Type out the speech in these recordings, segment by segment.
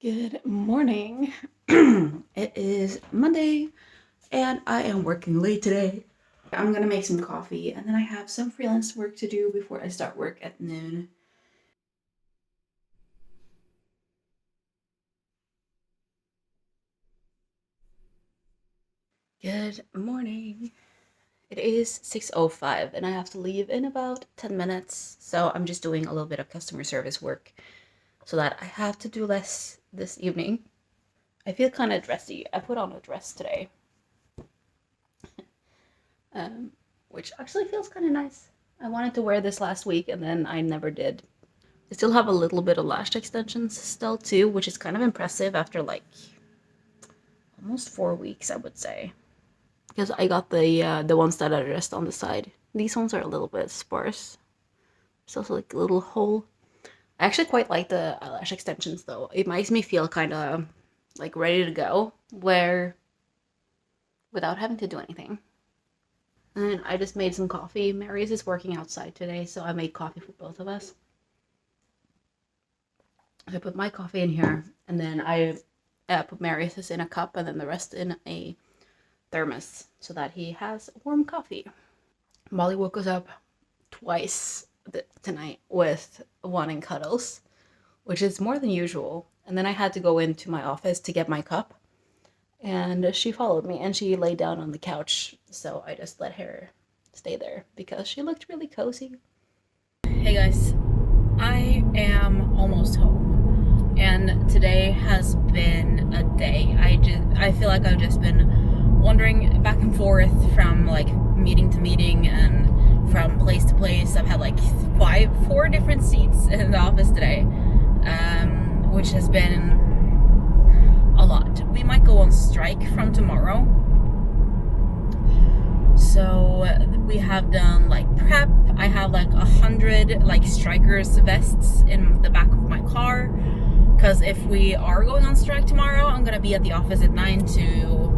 Good morning. It is Monday and I am working late today. I'm gonna make some coffee and then I have some freelance work to do before I start work at noon. Good morning. It is 6:05 and I have to leave in about 10 minutes. So I'm just doing a little bit of customer service work so that I have to do less this evening. I feel kind of dressy. I put on a dress today. Which actually feels kind of nice. I wanted to wear this last week and then I never did. I still have a little bit of lash extensions still too, which is kind of impressive after like almost 4 weeks, I would say. Because I got the ones that are just on the side. These ones are a little bit sparse. There's also like a little hole. I actually quite like the eyelash extensions though. It makes me feel kind of like ready to go, where without having to do anything. And I just made some coffee. Mary's is working outside today, so I made coffee for both of us. So I put my coffee in here, and then I put Mary's in a cup, and then the rest in a thermos, so that he has warm coffee. Molly woke us up twice tonight with wanting cuddles, which is more than usual. And then I had to go into my office to get my cup. And she followed me and she laid down on the couch, so I just let her stay there because she looked really cozy. Hey guys, I am almost home and today has been a day. I feel like I've just been wandering back and forth from like meeting to meeting and from place to place. I've had like 4 different seats in the office today, which has been a lot. We might go on strike from tomorrow. So we have done like prep. I have like 100 like strikers vests in the back of my car. Because if we are going on strike tomorrow, I'm gonna be at the office at 9 to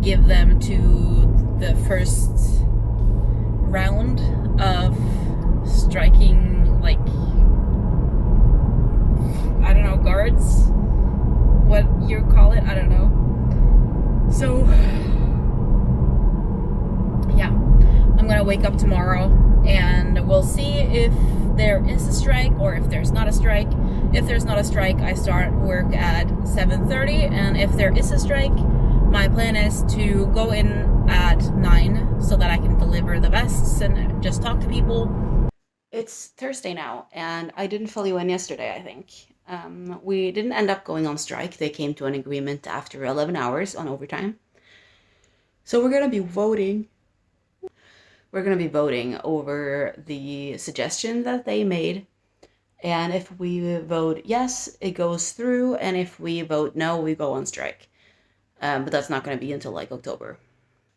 give them to the first round of striking, like, I don't know, guards, what you call it, I don't know. So yeah, I'm gonna wake up tomorrow and we'll see if there is a strike or if there's not a strike. If there's not a strike, I start work at 7:30, and if there is a strike, my plan is to go in at 9 so that I can deliver the vests and just talk to people. It's Thursday now, and I didn't fill you in yesterday, I think. We didn't end up going on strike. They came to an agreement after 11 hours on overtime. So we're going to be voting. We're going to be voting over the suggestion that they made. And if we vote yes, it goes through. And if we vote no, we go on strike. But that's not going to be until like October.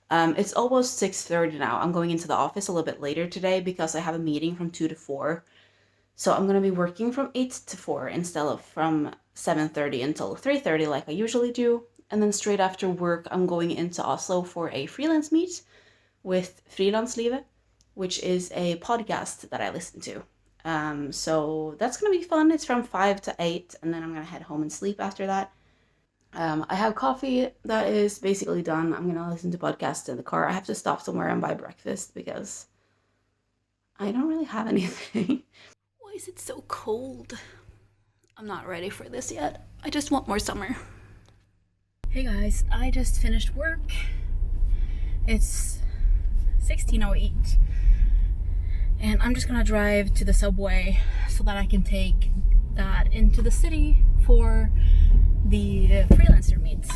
It's almost 6:30 now. I'm going into the office a little bit later today because I have a meeting from 2 to 4. So I'm going to be working from 8 to 4 instead of from 7:30 until 3:30 like I usually do. And then straight after work, I'm going into Oslo for a freelance meet with Frilanslivet, which is a podcast that I listen to. So that's going to be fun. It's from 5 to 8, and then I'm going to head home and sleep after that. I have coffee that is basically done. I'm going to listen to podcasts in the car. I have to stop somewhere and buy breakfast because I don't really have anything. Why is it so cold? I'm not ready for this yet. I just want more summer. Hey guys, I just finished work. It's 16:08. And I'm just going to drive to the subway so that I can take that into the city for the freelancer meets.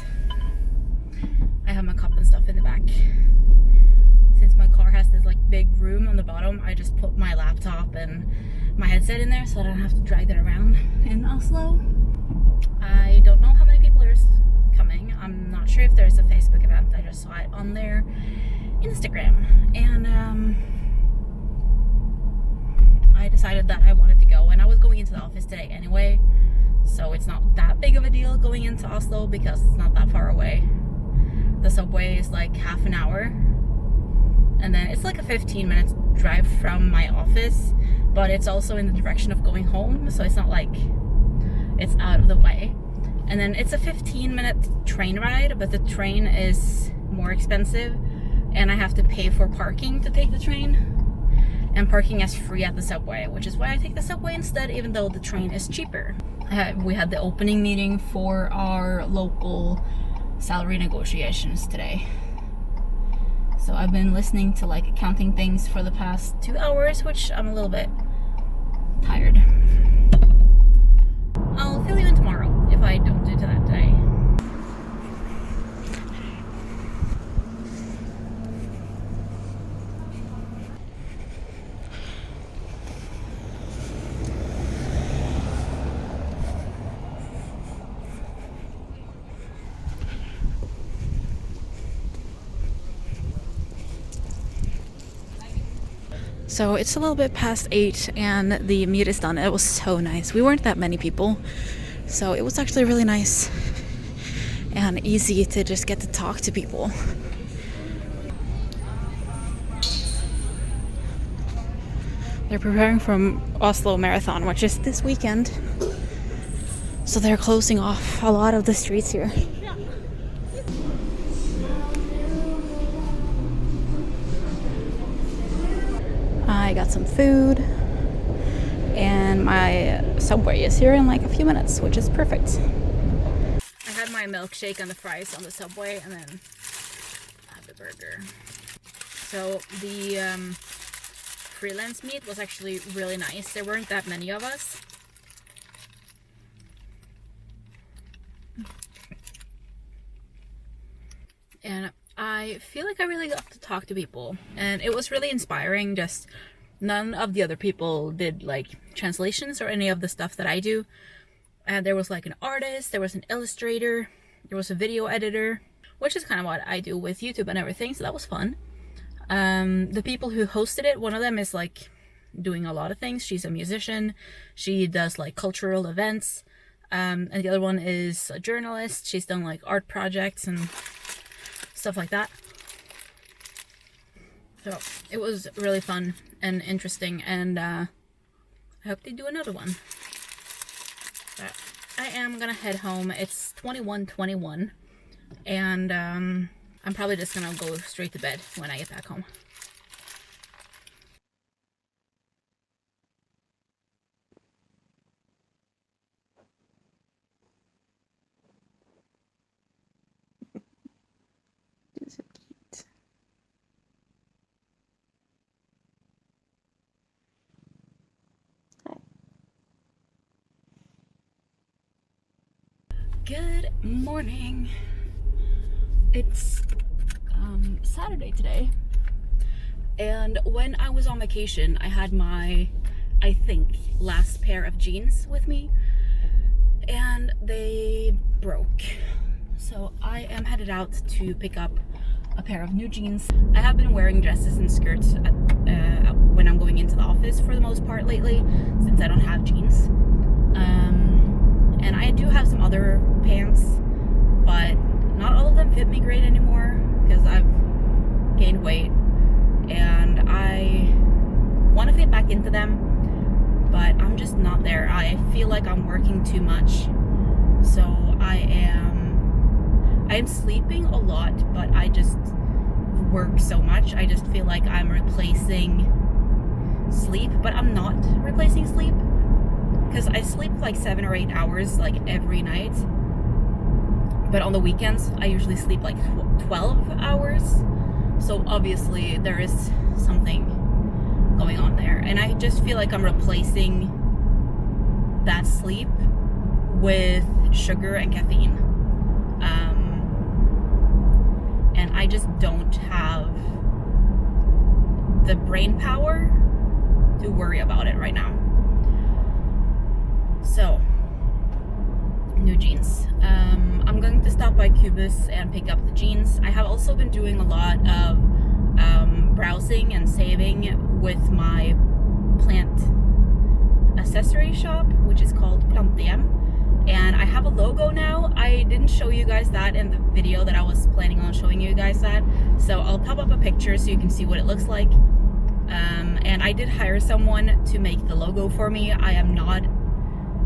I have my cup and stuff in the back. Since my car has this like big room on the bottom, I just put my laptop and my headset in there so I don't have to drag that around in Oslo. I don't know how many people are coming. I'm not sure if there's a Facebook event. I just saw it on their Instagram. And I decided that I wanted to go, and I was going into the office today anyway. So it's not that big of a deal going into Oslo because it's not that far away. The subway is like half an hour. And then it's like a 15-minute drive from my office, but it's also in the direction of going home. So it's not like it's out of the way. And then it's a 15-minute train ride, but the train is more expensive and I have to pay for parking to take the train. And parking is free at the subway, which is why I take the subway instead, even though the train is cheaper. We had the opening meeting for our local salary negotiations today. So I've been listening to like accounting things for the past 2 hours, which I'm a little bit tired. I'll fill you in tomorrow if I don't do that today. So it's a little bit past 8 and the meet is done. It was so nice. We weren't that many people, so it was actually really nice and easy to just get to talk to people. They're preparing for Oslo Marathon, which is this weekend. So they're closing off a lot of the streets here. I got some food and my subway is here in like a few minutes, which is perfect. I had my milkshake and the fries on the subway and then I had the burger. So the Freelance meet was actually really nice. There weren't that many of us. And I feel like I really got to talk to people and it was really inspiring. Just none of the other people did like translations or any of the stuff that I do. And there was like an artist, there was an illustrator, there was a video editor, which is kind of what I do with YouTube and everything, so that was fun. The people who hosted it, one of them is like doing a lot of things. She's a musician, she does like cultural events, and the other one is a journalist. She's done like art projects and stuff like that. So it was really fun and interesting, and I hope they do another one. But I am gonna head home. It's 21:21 and I'm probably just gonna go straight to bed when I get back home. Good morning. It's Saturday today, and when I was on vacation I had my, I think, last pair of jeans with me and they broke. So I am headed out to pick up a pair of new jeans. I have been wearing dresses and skirts when I'm going into the office for the most part lately, since I don't have jeans. And I do have some other pants, but not all of them fit me great anymore because I've gained weight and I want to fit back into them, but I'm just not there. I feel like I'm working too much, so I am sleeping a lot, but I just work so much. I just feel like I'm replacing sleep, but I'm not replacing sleep. Because I sleep like 7 or 8 hours like every night, but on the weekends I usually sleep like 12 hours, so obviously there is something going on there, and I just feel like I'm replacing that sleep with sugar and caffeine, and I just don't have the brain power to worry about it right now. So, new jeans. I'm going to stop by Cubus and pick up the jeans. I have also been doing a lot of browsing and saving with my plant accessory shop, which is called Plantehjem. And I have a logo now. I didn't show you guys that in the video that I was planning on showing you guys that. So I'll pop up a picture so you can see what it looks like. And I did hire someone to make the logo for me. I am not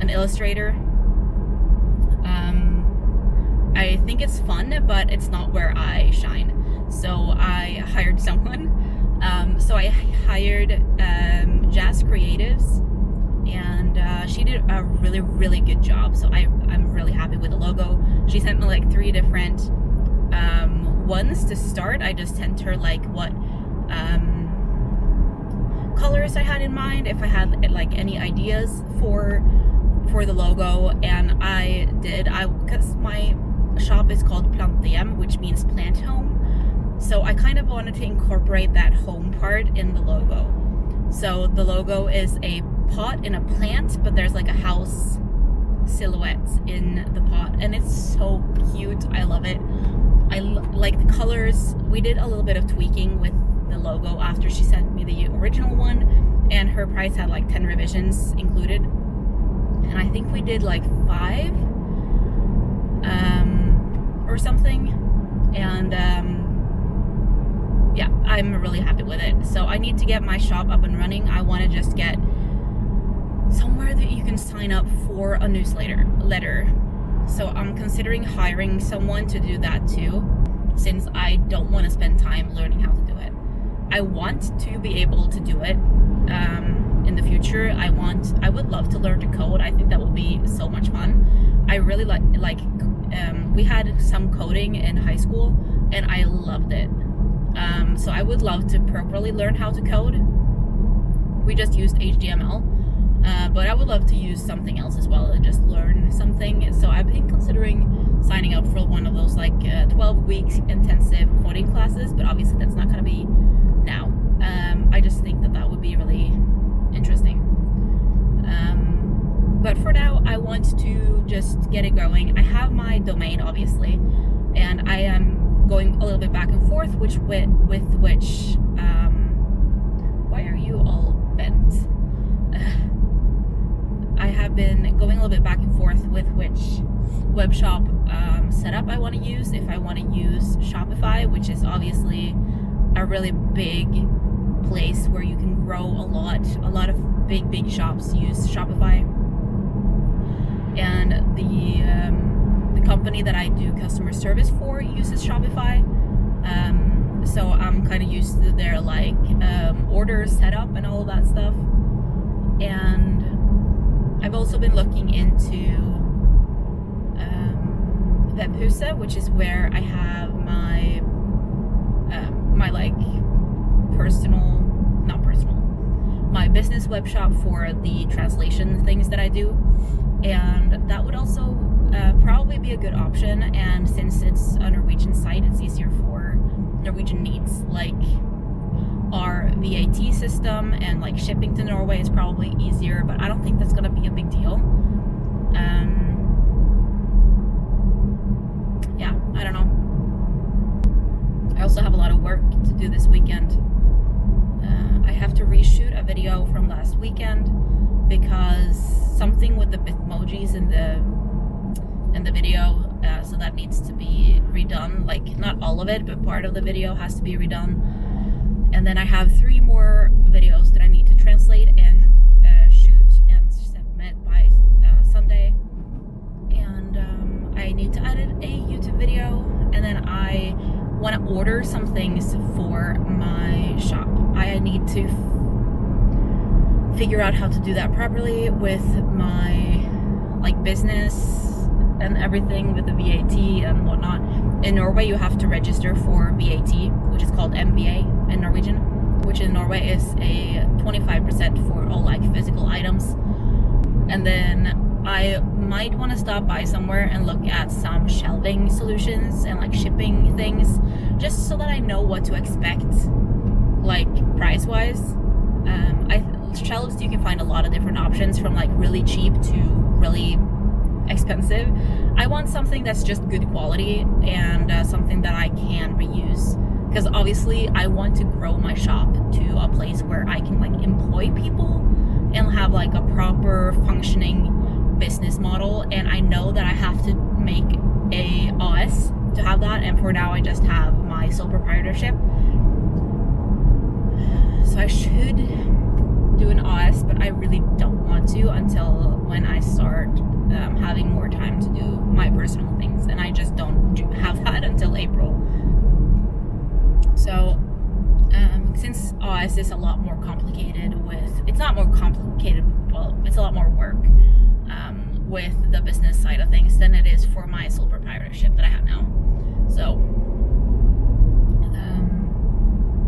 an illustrator, I think it's fun, but it's not where I shine. So I hired someone. So I hired Jazz Creatives, and she did a really, really good job. So I'm really happy with the logo. She sent me like 3 different ones to start. I just sent her like what colors I had in mind, if I had like any ideas for the logo, and I did. Because my shop is called Plantehjem, which means plant home. So I kind of wanted to incorporate that home part in the logo. So the logo is a pot in a plant, but there's like a house silhouette in the pot, and it's so cute. I love it. I like the colors. We did a little bit of tweaking with the logo after she sent me the original one, and her price had like 10 revisions included, and I think we did like 5 or something, and yeah, I'm really happy with it. So I need to get my shop up and running. I want to just get somewhere that you can sign up for a newsletter. So I'm considering hiring someone to do that too, since I don't want to spend time learning how to do it. I want to be able to do it in the future. I would love to learn to code. I think that would be so much fun. I really like we had some coding in high school, and I loved it. So I would love to properly learn how to code. We just used HTML, but I would love to use something else as well and just learn something. So I've been considering signing up for one of those like 12-week intensive coding classes, but obviously that's not going to be now. I just think that would be really interesting. But for now, I want to just get it going. I have my domain, obviously, and I am going a little bit back and forth with which why are you all bent? I have been going a little bit back and forth with which webshop setup I want to use. If I want to use Shopify, which is obviously a really big place where you can grow a lot of big shops use Shopify, and the company that I do customer service for uses Shopify, so I'm kind of used to their like order setup and all of that stuff. And I've also been looking into Webhuset, which is where I have my like my business web shop for the translation things that I do, and that would also probably be a good option. And since it's a Norwegian site, it's easier for Norwegian needs, like our VAT system and like shipping to Norway is probably easier, but I don't think that's gonna be a big deal. Yeah, I don't know. I also have a lot of work to do this weekend. I have to reshoot a video from last weekend because something with the Bitmojis in the video, so that needs to be redone. Like not all of it, but part of the video has to be redone. And then I have 3 more videos that I need to translate and shoot and submit by Sunday. And I need to edit a YouTube video, and then I want to order some things for my shop. I need to figure out how to do that properly with my like business and everything, with the VAT and whatnot. In Norway, you have to register for VAT, which is called MBA in Norwegian, which in Norway is a 25% for all like physical items. And then I might want to stop by somewhere and look at some shelving solutions and like shipping things, just so that I know what to expect, like price-wise. Shelves, you can find a lot of different options, from like really cheap to really expensive. I want something that's just good quality and something that I can reuse, because obviously I want to grow my shop to a place where I can like employ people and have like a proper functioning business model. And I know that I have to make a AS to have that, and for now I just have my sole proprietorship. So I should do an AS, but I really don't want to until when I start having more time to do my personal things, and I just don't this is a lot more complicated it's not more complicated, well, it's a lot more work with the business side of things than it is for my sole proprietorship that I have now. So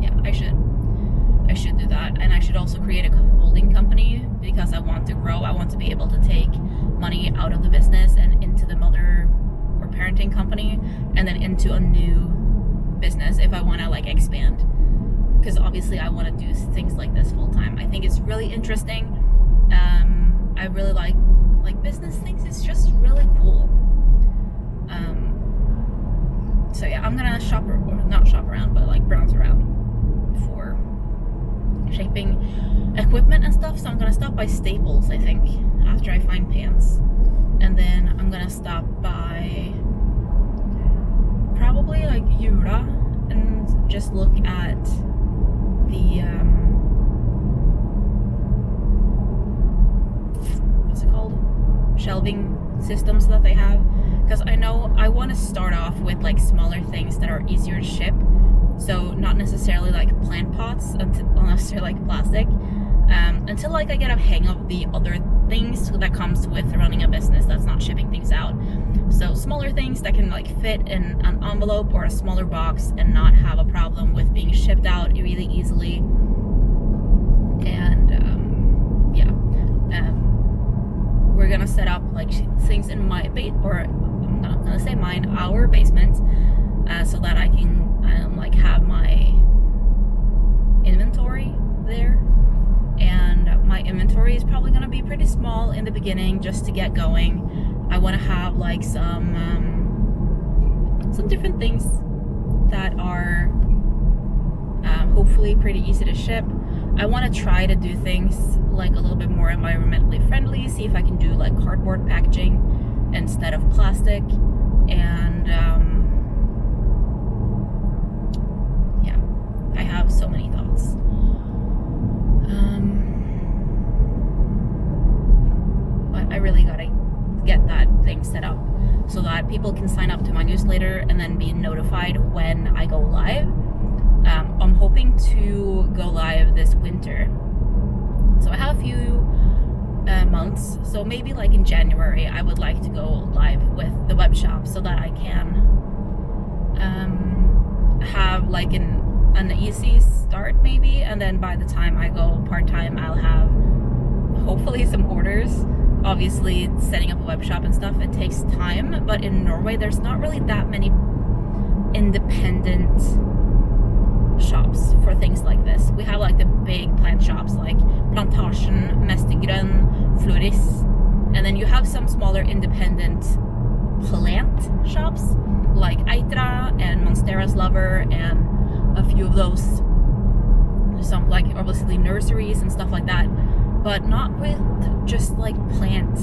yeah, I should do that, and I should also create a holding company because I want to grow. I want to be able to take money out of the business and into the mother or parenting company, and then into a new business if I want to like expand, because obviously I want to do things like this full time. I think it's really interesting. I really like business things. It's just really cool. So yeah, I'm gonna not shop around, but like browse around for shaping equipment and stuff. So I'm gonna stop by Staples, I think, after I find pants, and then I'm gonna stop by probably like Jula and just look at the what's it called, shelving systems that they have, because I know I want to start off with like smaller things that are easier to ship. So not necessarily like plant pots unless they're like plastic, until like I get a hang of the other things that comes with running a business that's not shipping things out. So smaller things that can like fit in an envelope or a smaller box and not have a problem with being shipped out really easily. And yeah, we're gonna set up like things in my I'm not gonna say mine, our basement, so that I can like have my inventory there. And my inventory is probably gonna be pretty small in the beginning just to get going. I want to have like some different things that are hopefully pretty easy to ship. I want to try to do things like a little bit more environmentally friendly, see if I can do like cardboard packaging instead of plastic, and yeah, I have so many thoughts. But I really gotta get that thing set up so that people can sign up to my newsletter and then be notified when I go live. I'm hoping to go live this winter, so I have a few months, so maybe like in January I would like to go live with the webshop so that I can have like an easy start maybe, and then by the time I go part-time I'll have hopefully some orders. Obviously setting up a web shop and stuff, it takes time, but in Norway there's not really that many independent shops for things like this. We have like the big plant shops like Plantehjem, Mestergrønn, Floris, and then you have some smaller independent plant shops like Eitra and Monstera's Lover and a few of those, some like obviously nurseries and stuff like that, but not with just like plant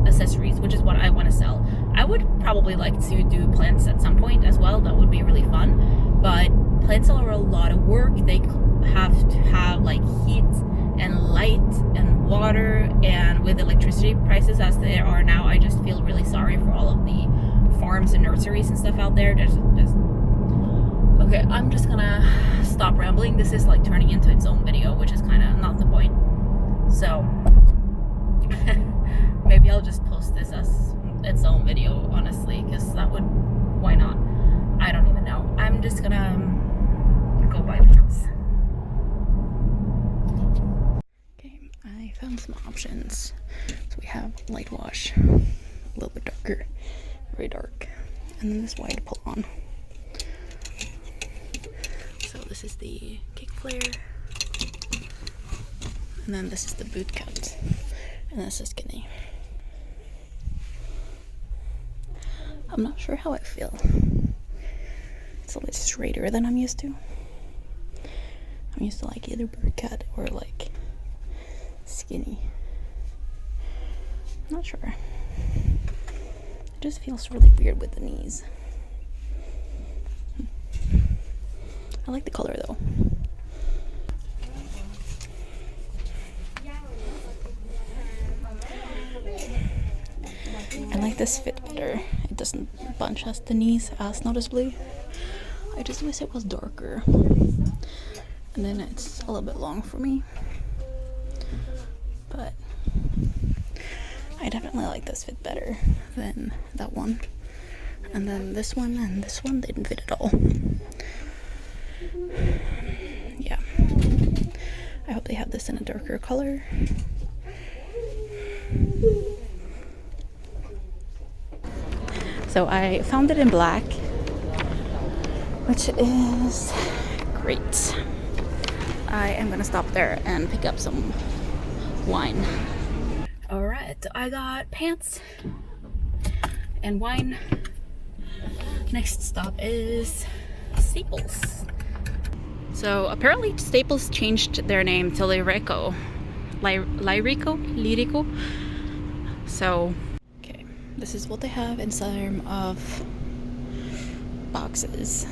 accessories, which is what I want to sell. I would probably like to do plants at some point as well. That would be really fun, but plants are a lot of work. They have to have like heat and light and water, and with electricity prices as they are now, I just feel really sorry for all of the farms and nurseries and stuff out there. There's just okay, I'm just gonna stop rambling. This is like turning into its own video, which is kind of not the point. So maybe I'll just post this as its own video, honestly, because that would, why not? I don't even know. I'm just gonna go buy plants. Okay, I found some options. So we have light wash, a little bit darker, very dark, and then this white pull-on. So this is the kick flare, and then this is the boot cut, and this is skinny. I'm not sure how I feel. It's a little straighter than I'm used to. I'm used to like either boot cut or like skinny. I'm not sure. It just feels really weird with the knees. I like the color though. I like this fit better. It doesn't bunch us the knees as noticeably. I just wish it was darker. and then it's a little bit long for me, but I definitely like this fit better than that one. And then this one and this one didn't fit at all. Yeah. I hope they have this in a darker color. So I found it in black, which is great. I am gonna stop there and pick up some wine. Alright, I got pants and wine. Next stop is Staples. So apparently Staples changed their name to Lyrico. Lyrico? So, okay, this is what they have inside of boxes.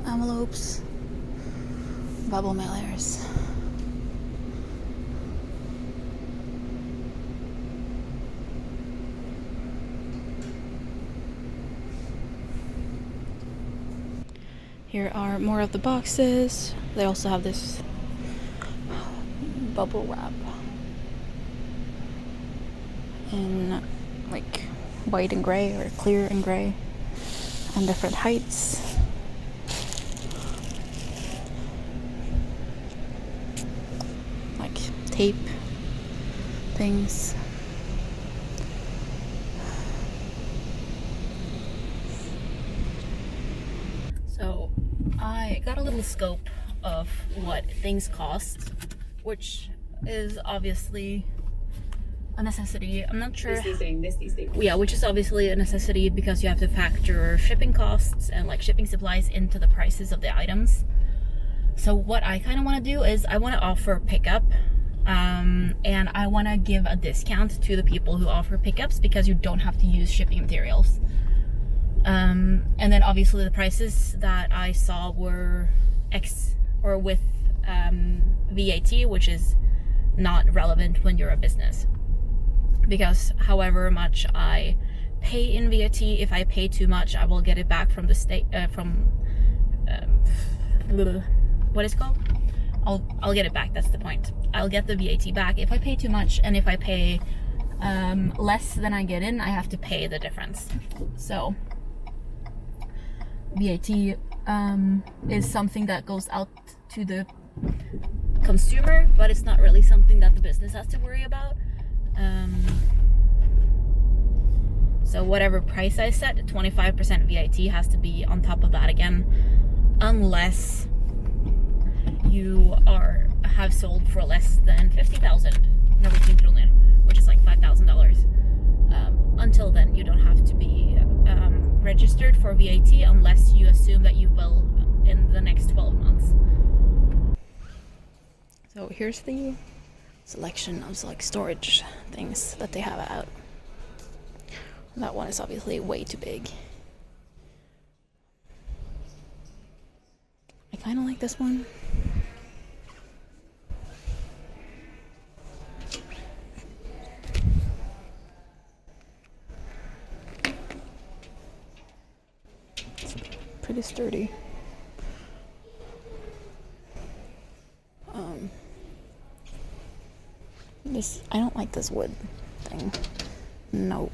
Envelopes, bubble mailers. Here are more of the boxes. They also have this bubble wrap in like white and gray or clear and gray and different heights. Like tape things. So I got a little scope of what things cost, which is obviously a necessity. I'm not sure. Yeah, which is obviously a necessity because you have to factor shipping costs and like shipping supplies into the prices of the items. So what I kind of want to do is I want to offer pickup, and I want to give a discount to the people who offer pickups because you don't have to use shipping materials. And then obviously the prices that I saw were with VAT, which is not relevant when you're a business, because however much I pay in VAT, if I pay too much, I will get it back from the state, what is it called? I'll get it back. That's the point. I'll get the VAT back if I pay too much, and if I pay less than I get in, I have to pay the difference. So VAT is something that goes out to the consumer, but it's not really something that the business has to worry about. So whatever price I set, 25% VAT has to be on top of that again, unless you have sold for less than 50,000 Norwegian kroner, which is like $5,000. Until then, you don't have to be registered for VAT unless you assume that you will in the next 12 months. So here's the selection of like storage things that they have out. That one is obviously way too big. I kind of like this one. Pretty sturdy. I don't like this wood thing. No.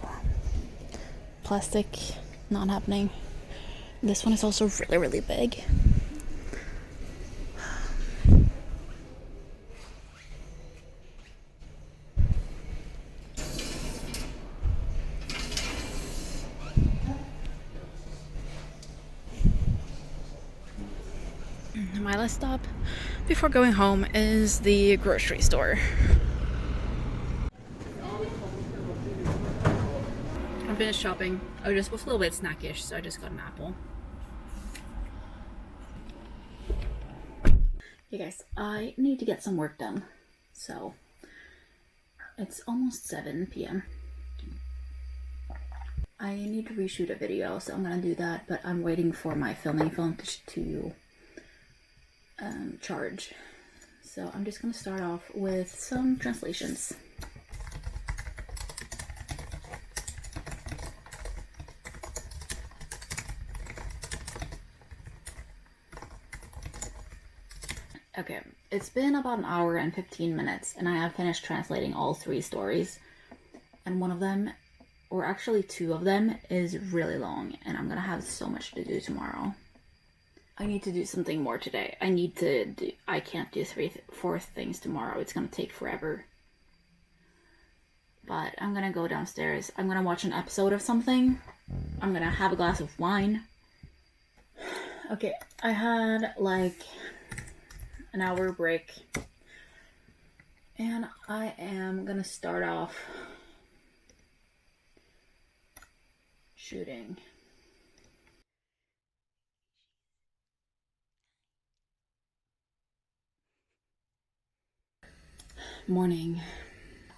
Plastic, not happening. This one is also really, really big. My last stop before going home is the grocery store. I finished shopping. I just was a little bit snackish, so I just got an apple. Hey guys, I need to get some work done. So it's almost 7 p.m. I need to reshoot a video, so I'm gonna do that, but I'm waiting for my filming phone to charge. So I'm just gonna start off with some translations. Okay, it's been about an hour and 15 minutes, and I have finished translating all 3 stories. And one of them, or actually 2 of them, is really long, and I'm gonna have so much to do tomorrow. I need to do something more today. I can't do 4 things tomorrow. It's gonna take forever. But I'm gonna go downstairs. I'm gonna watch an episode of something. I'm gonna have a glass of wine. Okay, I had like an hour break. And I am gonna start off shooting. Morning.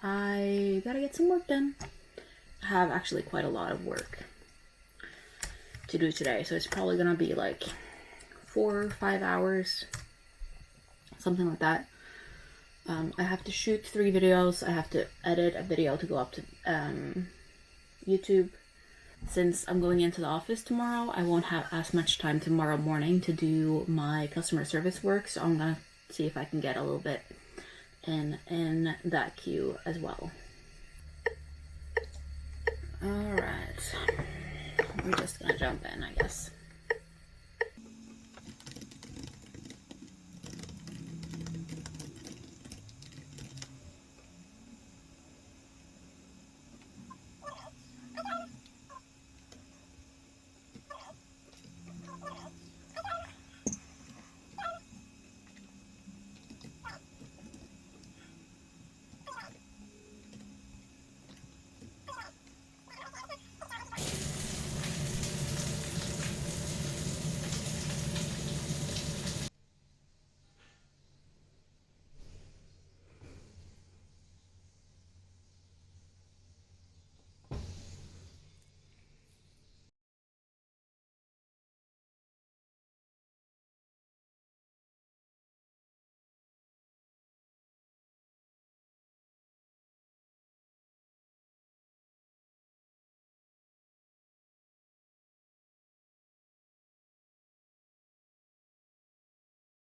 I gotta get some work done. I have actually quite a lot of work to do today, so it's probably gonna be like 4 or 5 hours, something like that. I have to shoot 3 videos. I have to edit a video to go up to YouTube. Since I'm going into the office tomorrow, I won't have as much time tomorrow morning to do my customer service work, so I'm gonna see if I can get a little bit in that queue as well. Alright, we're just gonna jump in, I guess.